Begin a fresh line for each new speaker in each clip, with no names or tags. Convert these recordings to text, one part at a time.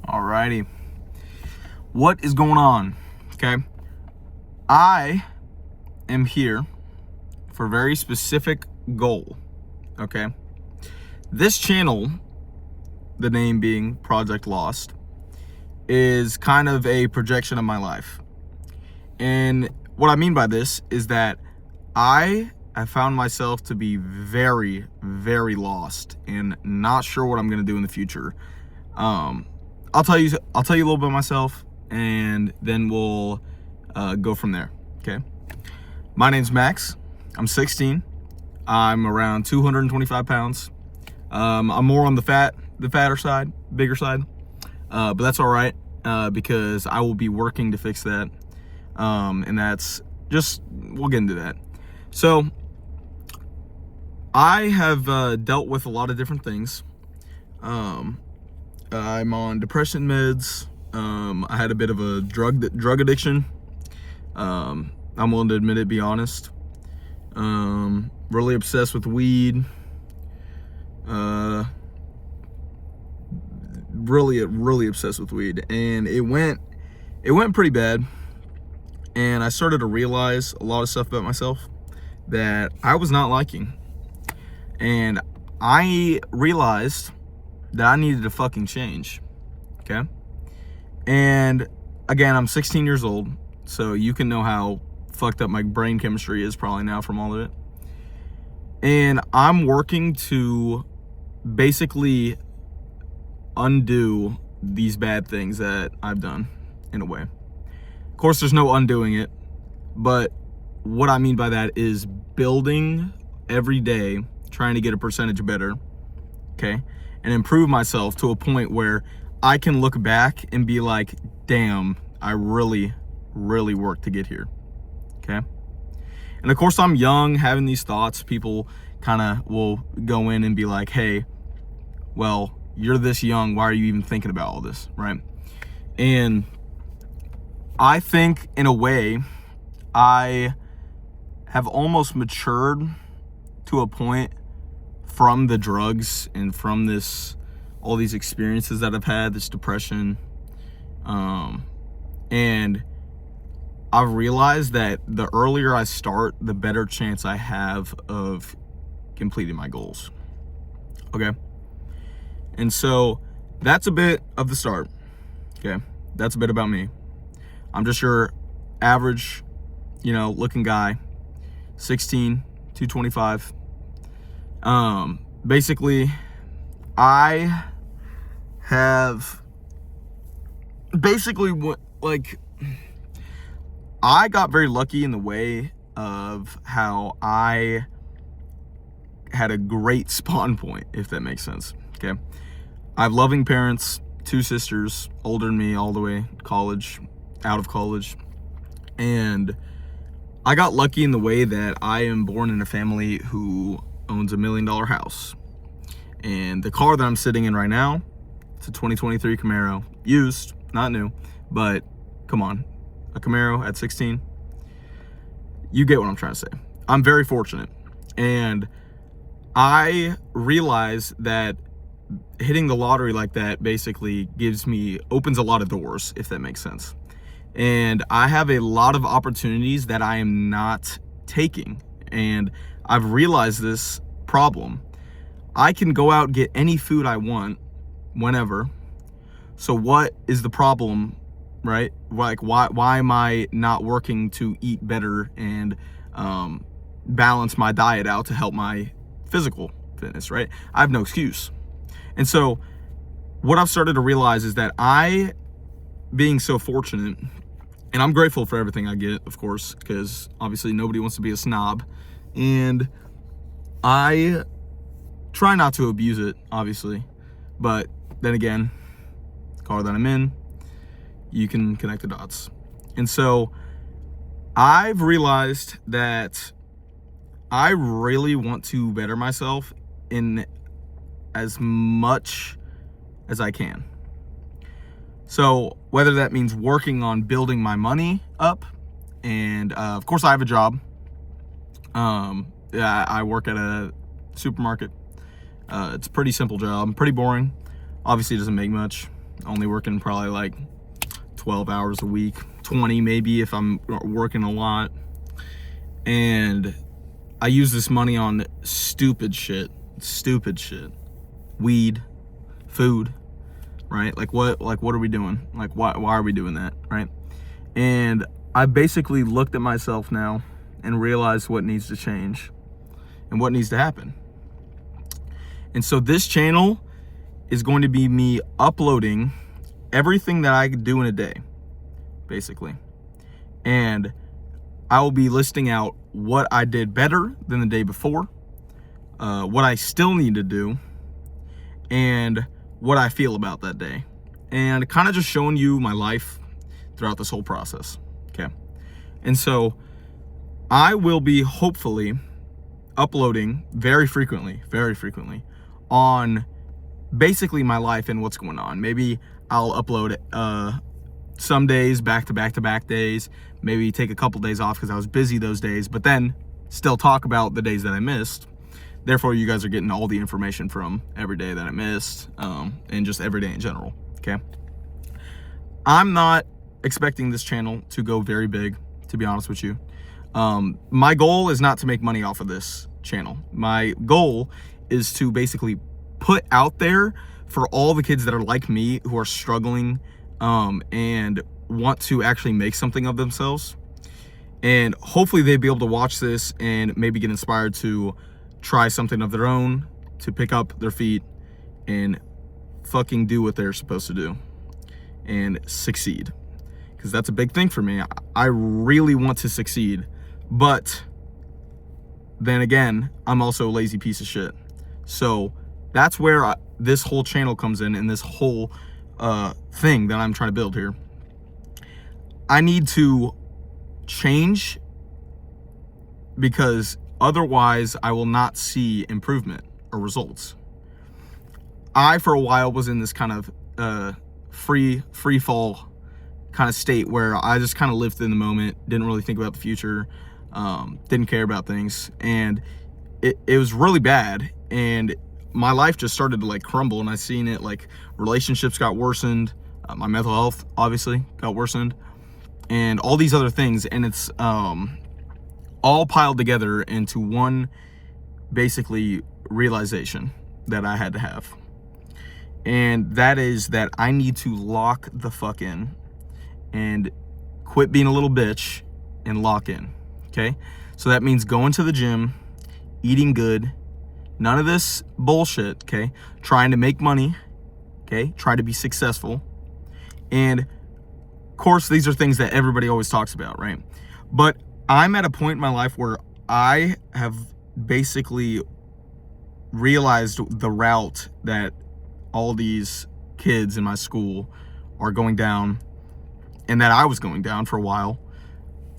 Alrighty. What is going on? Okay. I am here for a very specific goal. Okay. This channel, the name being Project Lost, is kind of a projection of my life. And what I mean by this is that I have found myself to be very, very lost and not sure what I'm going to do in the future. I'll tell you a little bit of myself, and then we'll go from there. Okay. My name's Max. I'm 16. I'm around 225 pounds. I'm more on the fatter side, bigger side, but that's all right because I will be working to fix that, and that's just, we'll get into that. So I have dealt with a lot of different things. I'm on depression meds. I had a bit of a drug addiction. I'm willing to admit it, be honest. Really obsessed with weed. Really obsessed with weed, and it went pretty bad. And I started to realize a lot of stuff about myself that I was not liking. And I realized that I needed to fucking change. Okay. And again, I'm 16 years old, so you can know how fucked up my brain chemistry is probably now from all of it. And I'm working to basically undo these bad things that I've done, in a way. Of course, there's no undoing it, but what I mean by that is building every day, trying to get a percentage better, okay, and improve myself to a point where I can look back and be like, damn, I really worked to get here, okay? And of course, I'm young, having these thoughts. People kind of will go in and be like, hey, well, you're this young, why are you even thinking about all this, right? And I think, in a way, I have almost matured to a point from the drugs and from all these experiences that I've had, this depression, and I've realized that the earlier I start, the better chance I have of completing my goals. Okay. And so that's a bit of the start. Okay. That's a bit about me. I'm just your average, looking guy, 16, 225. Basically, I have I got very lucky in the way of how I had a great spawn point, if that makes sense. Okay. I have loving parents, 2 sisters, older than me all the way out of college. And I got lucky in the way that I am born in a family who owns $1 million house. And the car that I'm sitting in right now, it's a 2023 Camaro, used, not new, but come on, a Camaro at 16. You get what I'm trying to say. I'm very fortunate. And I realize that hitting the lottery like that basically opens a lot of doors, if that makes sense. And I have a lot of opportunities that I am not taking. And I've realized this problem. I can go out and get any food I want whenever. So what is the problem, right? Like, why am I not working to eat better and balance my diet out to help my physical fitness, right? I have no excuse. And so what I've started to realize is that being so fortunate, and I'm grateful for everything I get, of course, because obviously nobody wants to be a snob, and I try not to abuse it, obviously, but then again, the car that I'm in, you can connect the dots. And so I've realized that I really want to better myself in as much as I can. So whether that means working on building my money up, and of course I have a job. I work at a supermarket. It's a pretty simple job, pretty boring. Obviously it doesn't make much, only working probably like 12 hours a week, 20 maybe if I'm working a lot. And I use this money on stupid shit, weed, food, right? Like what are we doing? Like why are we doing that, right? And I basically looked at myself now and realized what needs to change and what needs to happen. And so this channel is going to be me uploading everything that I could do in a day, basically. And I will be listing out what I did better than the day before, what I still need to do, and what I feel about that day. And kind of just showing you my life throughout this whole process, okay? And so I will be hopefully uploading very frequently on basically my life and what's going on. Maybe I'll upload some days back to back days, maybe take a couple days off because I was busy those days, but then still talk about the days that I missed. Therefore, you guys are getting all the information from every day that I missed, and just every day in general, okay? I'm not expecting this channel to go very big, to be honest with you. My goal is not to make money off of this channel. My goal is to basically put out there for all the kids that are like me, who are struggling and want to actually make something of themselves. And hopefully they'll be able to watch this and maybe get inspired to try something of their own, to pick up their feet and fucking do what they're supposed to do and succeed. Because that's a big thing for me. I really want to succeed, but then again, I'm also a lazy piece of shit. So that's where this whole channel comes in, and this whole thing that I'm trying to build here. I need to change, because otherwise I will not see improvement or results. I, for a while, was in this kind of free fall kind of state where I just kind of lived in the moment, didn't really think about the future, didn't care about things, and it was really bad. And my life just started to like crumble, and I seen it, like relationships got worsened, my mental health obviously got worsened, and all these other things. And it's all piled together into one basically realization that I had to have. And that is that I need to lock the fuck in and quit being a little bitch and lock in, okay? So that means going to the gym, eating good, none of this bullshit, okay? Trying to make money, okay? Try to be successful. And of course, these are things that everybody always talks about, right? But I'm at a point in my life where I have basically realized the route that all these kids in my school are going down, and that I was going down for a while,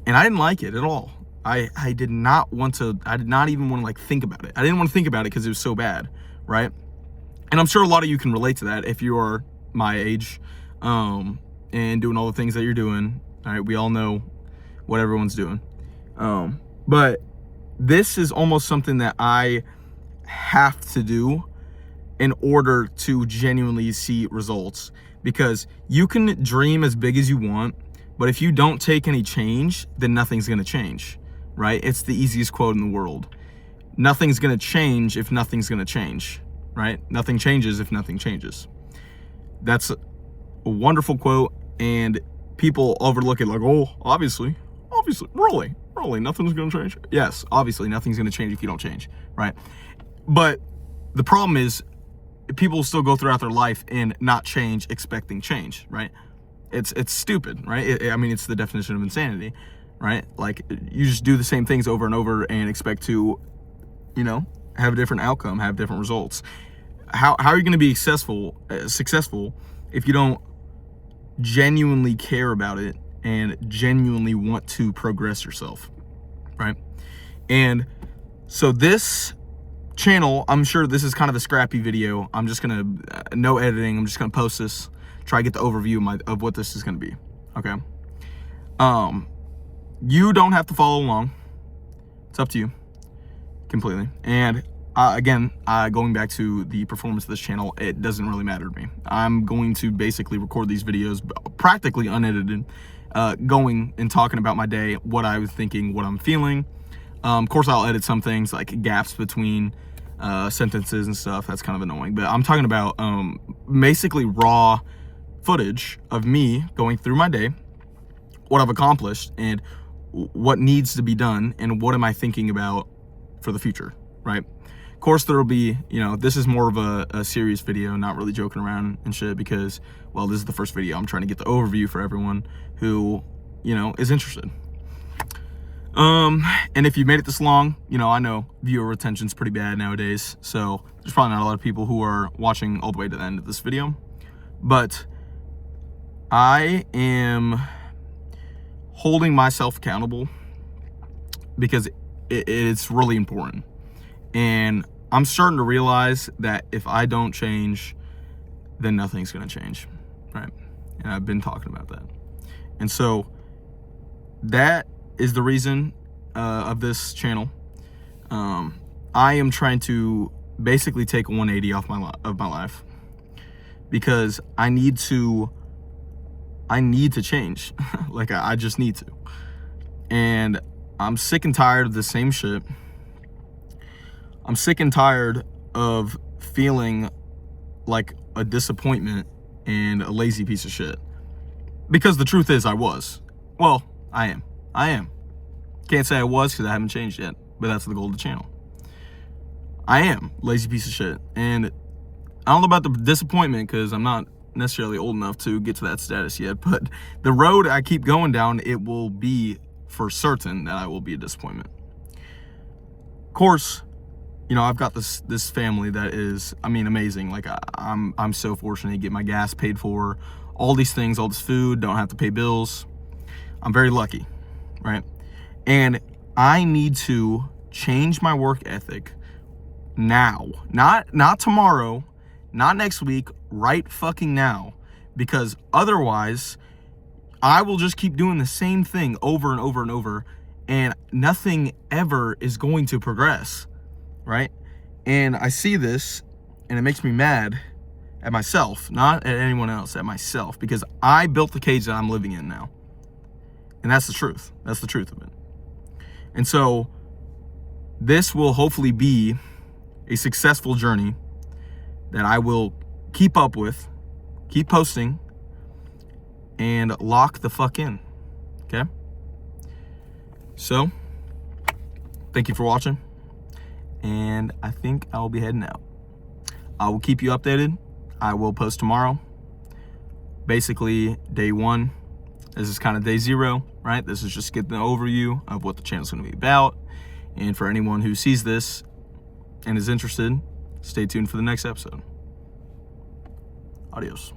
and I didn't like it at all. I did not even want to like think about it. I didn't want to think about it because it was so bad, right? And I'm sure a lot of you can relate to that if you are my age, and doing all the things that you're doing. All right, we all know what everyone's doing. But this is almost something that I have to do in order to genuinely see results, because you can dream as big as you want, but if you don't take any change, then nothing's going to change, right? It's the easiest quote in the world. Nothing's going to change if nothing's going to change, right? Nothing changes if nothing changes. That's a wonderful quote, and people overlook it like, oh, obviously, really, nothing's going to change. Yes, obviously, nothing's going to change if you don't change, right? But the problem is, people still go throughout their life and not change, expecting change, right? It's stupid, right? I mean, it's the definition of insanity, right? Like, you just do the same things over and over and expect to, have a different outcome, have different results. How are you going to be successful if you don't genuinely care about it and genuinely want to progress yourself, right? And so this channel, I'm sure this is kind of a scrappy video. I'm just gonna no editing. I'm just gonna post this, try to get the overview of what this is gonna be. Okay. You don't have to follow along. It's up to you completely. And again, going back to the performance of this channel, it doesn't really matter to me. I'm going to basically record these videos practically unedited, going and talking about my day, what I was thinking, what I'm feeling. Of course, I'll edit some things like gaps between sentences and stuff. That's kind of annoying, but I'm talking about basically raw footage of me going through my day, what I've accomplished, and what needs to be done, and what am I thinking about for the future, right? Of course, there will be, this is more of a serious video, not really joking around and shit, because, well, this is the first video. I'm trying to get the overview for everyone who, is interested. And if you made it this long, I know viewer retention's pretty bad nowadays, so there's probably not a lot of people who are watching all the way to the end of this video, but I am holding myself accountable because it's really important. And I'm starting to realize that if I don't change, then nothing's going to change, right? And I've been talking about that. And so that is the reason of this channel. I am trying to basically take a 180 off of my life, because I need to change. Like, I just need to. And I'm sick and tired of the same shit. I'm sick and tired of feeling like a disappointment and a lazy piece of shit. Because the truth is, I was. Well, I am. Can't say I was because I haven't changed yet, but that's the goal of the channel. I am lazy piece of shit. And I don't know about the disappointment because I'm not necessarily old enough to get to that status yet, but the road I keep going down, it will be for certain that I will be a disappointment. Of course, I've got this family that is, amazing. Like, I'm so fortunate to get my gas paid for, all these things, all this food, don't have to pay bills. I'm very lucky, right? And I need to change my work ethic now, not tomorrow, not next week, right fucking now, because otherwise I will just keep doing the same thing over and over and over, and nothing ever is going to progress, right? And I see this and it makes me mad at myself, not at anyone else, at myself, because I built the cage that I'm living in now. And that's the truth. That's the truth of it. And so this will hopefully be a successful journey that I will keep up with, keep posting, and lock the fuck in, okay? So, thank you for watching, and I think I'll be heading out. I will keep you updated. I will post tomorrow. Basically, day one. This is kind of day zero, right? This is just getting an overview of what the channel's gonna be about. And for anyone who sees this and is interested, stay tuned for the next episode. Adios.